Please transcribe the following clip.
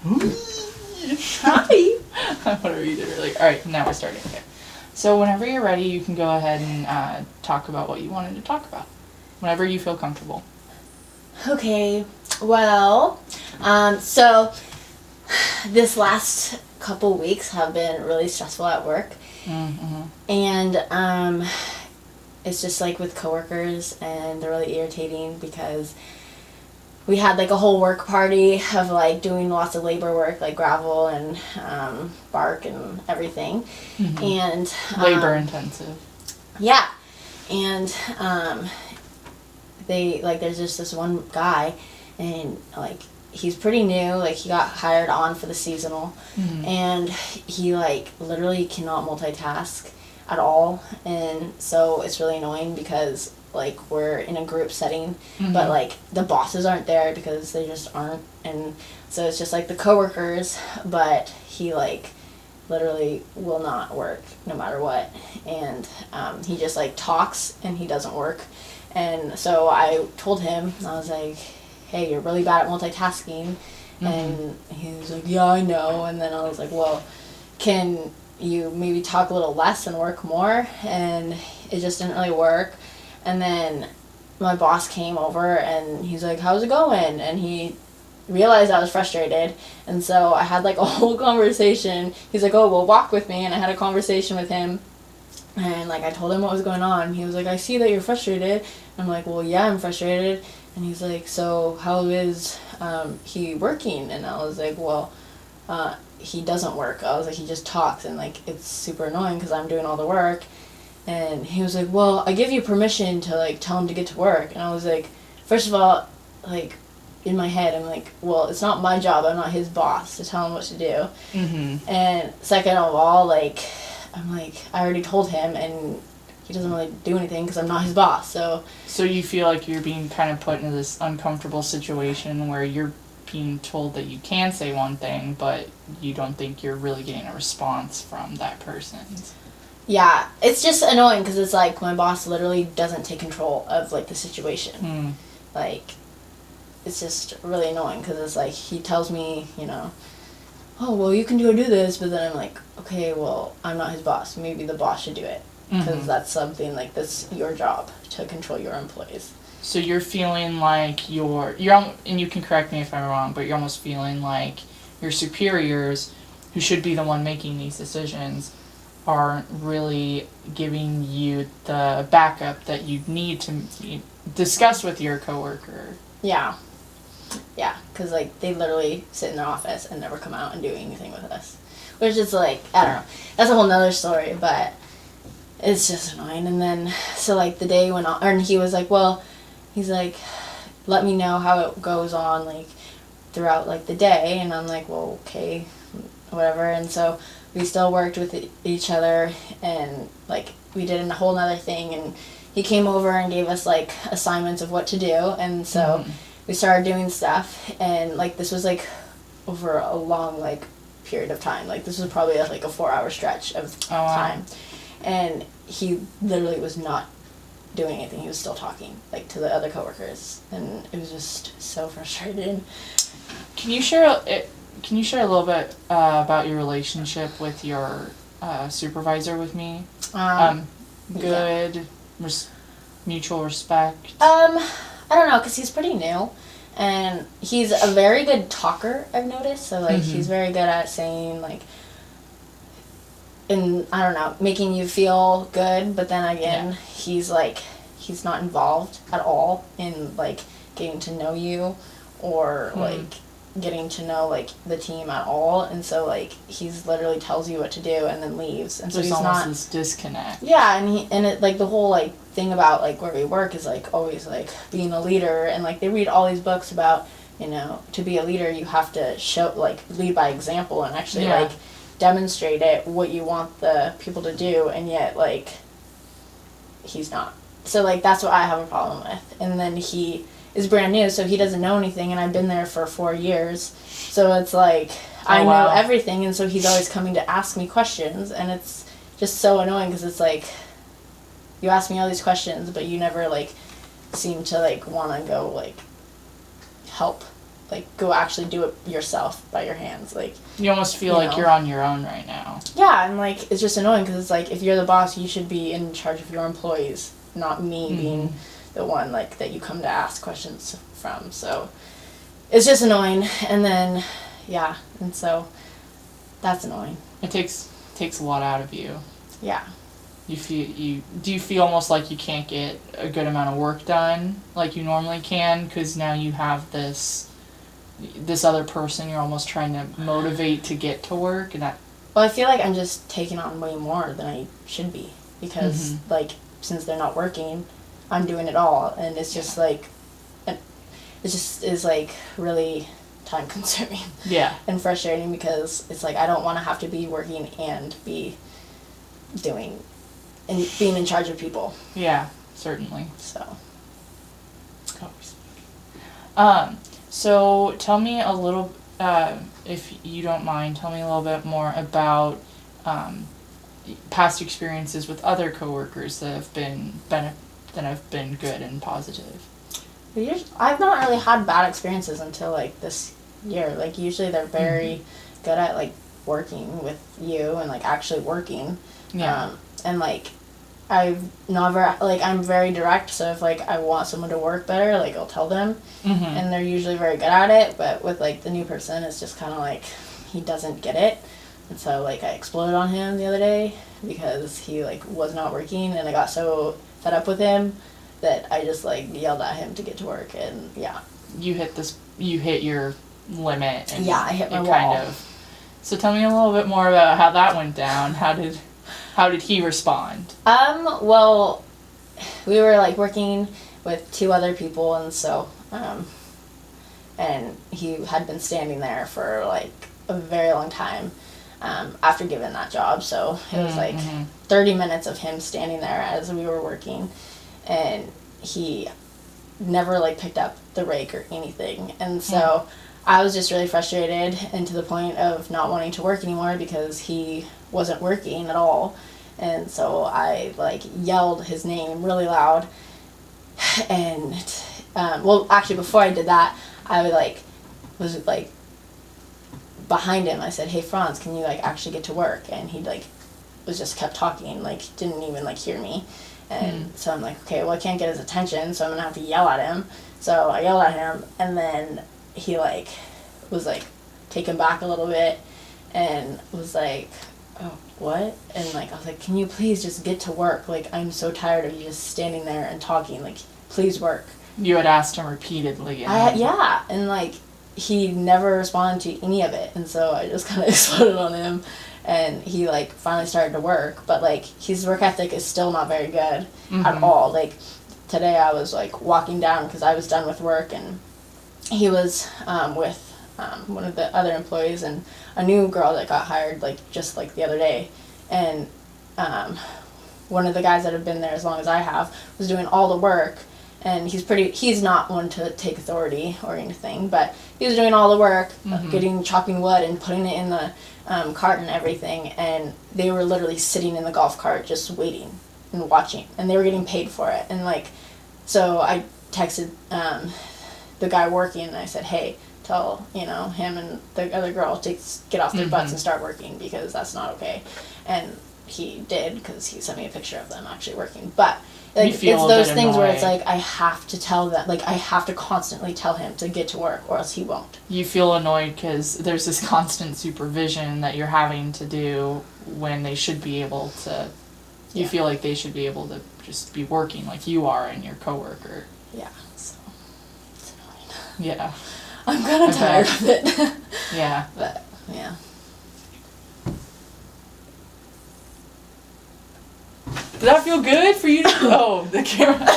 Hi. Whatever you did. Like, all right, now we're starting. Okay. So whenever you're ready, you can go ahead and talk about what you wanted to talk about. Whenever you feel comfortable. Okay. Well, so this last couple weeks have been really stressful at work. Mm-hmm. And it's just like with coworkers, and they're really irritating because we had like a whole work party of like doing lots of labor work, like gravel and bark and everything. Mm-hmm. And Labor intensive. Yeah. And they like there's just this one guy, and like he's pretty new, like he got hired on for the seasonal. Mm-hmm. And he like literally cannot multitask at all, and so it's really annoying because like we're in a group setting, Mm-hmm. but like the bosses aren't there because they just aren't, and so it's just like the coworkers, but he like literally will not work no matter what, and he just like talks and he doesn't work. And so I told him, I was like, hey, you're really bad at multitasking. Mm-hmm. And he was like, yeah, I know. And then I was like, well, can you maybe talk a little less and work more? And it just didn't really work. And then my boss came over and he's like, how's it going? And he realized I was frustrated, and so I had like a whole conversation. He's like, oh, well, walk with me. And I had a conversation with him, and like I told him what was going on. He was like, I see that you're frustrated. I'm like, well, yeah, I'm frustrated. And he's like, so how is he working? And I was like, well, he doesn't work. I was like, he just talks, and like it's super annoying because I'm doing all the work. And he was like, well, I give you permission to like tell him to get to work. And I was like, first of all, like in my head, I'm like, well, it's not my job. I'm not his boss to tell him what to do. Mm-hmm. And second of all, like, I'm like, I already told him, and he doesn't really do anything because I'm not his boss. So you feel like you're being kind of put into this uncomfortable situation where you're being told that you can say one thing, but you don't think you're really getting a response from that person. yeah, it's just annoying because it's like my boss literally doesn't take control of like the situation. Mm. Like, it's just really annoying because it's like he tells me, you know, oh, well, you can do this, but then I'm like, okay, well, I'm not his boss. Maybe the boss should do it because Mm-hmm. that's something like that's your job to control your employees. So you're feeling like you're and you can correct me if I'm wrong, but you're almost feeling like your superiors, who should be the one making these decisions, aren't really giving you the backup that you need to discuss with your coworker. Yeah. Yeah, because, like, they literally sit in their office and never come out and do anything with us. Which is, like, I don't know. That's a whole nother story, but it's just annoying. And then, so, like, the day went on, and he was like, well, he's like, let me know how it goes on, like, throughout, like, the day. And I'm like, well, okay, whatever. And so we still worked with each other, and, like, we did a whole nother thing. And he came over and gave us, like, assignments of what to do. And so we started doing stuff, and like this was like over a long like period of time. Like this was probably like a 4-hour stretch of time, and he literally was not doing anything. He was still talking like to the other coworkers, and it was just so frustrating. Can you share a little bit about your relationship with your supervisor with me? Good, mutual respect. I don't know, because he's pretty new, and he's a very good talker, I've noticed. So, like, he's very good at saying, like, and I don't know, making you feel good, but then again, he's, like, he's not involved at all in, like, getting to know you or, like, getting to know, like, the team at all. And so, like, he's literally tells you what to do and then leaves. And so There's he's almost not... this disconnect. Yeah, and it, like, the whole, like, thing about, like, where we work is, like, always, like, being a leader. And, like, they read all these books about, you know, to be a leader, you have to show, like, lead by example and actually, like, demonstrate it, what you want the people to do. And yet, like, he's not. So, like, that's what I have a problem with. And then he is brand new, so he doesn't know anything, and I've been there for 4 years. So it's like, I know everything, and so he's always coming to ask me questions, and it's just so annoying, because it's like, you ask me all these questions, but you never, like, seem to, like, want to go, like, help like go actually do it yourself by your hands. Like, You almost feel You like know. you're on your own right now. yeah, and like it's just annoying because it's like if you're the boss, you should be in charge of your employees, not me being the one like that you come to ask questions from. So it's just annoying, and then yeah, and so that's annoying. It takes a lot out of you. Yeah. Do you feel almost like you can't get a good amount of work done like you normally can because now you have this other person you're almost trying to motivate to get to work, and that Well, I feel like I'm just taking on way more than I should be because like since they're not working, I'm doing it all, and it's just like it just is like really time consuming yeah and frustrating because it's like I don't want to have to be working and be doing and being in charge of people. yeah certainly. So So tell me a little, if you don't mind, tell me a little bit more about past experiences with other coworkers that have been good and positive. I've not really had bad experiences until like this year. Like usually they're very good at like working with you and like actually working. Yeah. And like I've never like I'm very direct, so if like I want someone to work better, like I'll tell them, and they're usually very good at it. But with like the new person, it's just kind of like he doesn't get it, and so like I exploded on him the other day because he like was not working, and I got so fed up with him that I just like yelled at him to get to work, and yeah. You hit your limit. And Yeah, I hit my it wall. kind of. So tell me a little bit more about how that went down. How did he respond? Well, we were like working with two other people, and so and he had been standing there for like a very long time after giving that job, so it was like 30 minutes of him standing there as we were working, and he never like picked up the rake or anything, and so I was just really frustrated and to the point of not wanting to work anymore because he wasn't working at all. And so I like yelled his name really loud, and well, actually before I did that, I was like behind him. I said, "Hey Franz, can you like actually get to work?" And he like was just kept talking, like didn't even like hear me. And so I'm like, okay, well I can't get his attention, so I'm gonna have to yell at him. So I yelled at him, and then he like was like taken back a little bit and was like, "Oh, what?" And like I was like, "Can you please just get to work? Like I'm so tired of you just standing there and talking. Like please work." You had asked him repeatedly. And Yeah, and like he never responded to any of it, and so I just kind of exploded on him, and he like finally started to work, but like his work ethic is still not very good at all. Like today I was like walking down because I was done with work, and he was with one of the other employees and a new girl that got hired like just like the other day, and one of the guys that have been there as long as I have was doing all the work, and he's not one to take authority or anything, but he was doing all the work, chopping wood and putting it in the cart and everything, and they were literally sitting in the golf cart just waiting and watching, and they were getting paid for it. And like so I texted the guy working, and I said, "Hey, tell him and the other girl to get off their butts and start working because that's not okay." And he did because he sent me a picture of them actually working. But like it's those things where it's like I have to tell that, like I have to constantly tell him to get to work or else he won't. You feel annoyed because there's this constant supervision that you're having to do when they should be able to. You feel like they should be able to just be working like you are and your coworker. Yeah, so it's annoying. Yeah. I'm kind of tired of it. Yeah. But yeah. Does that feel good for you to? Oh, the camera.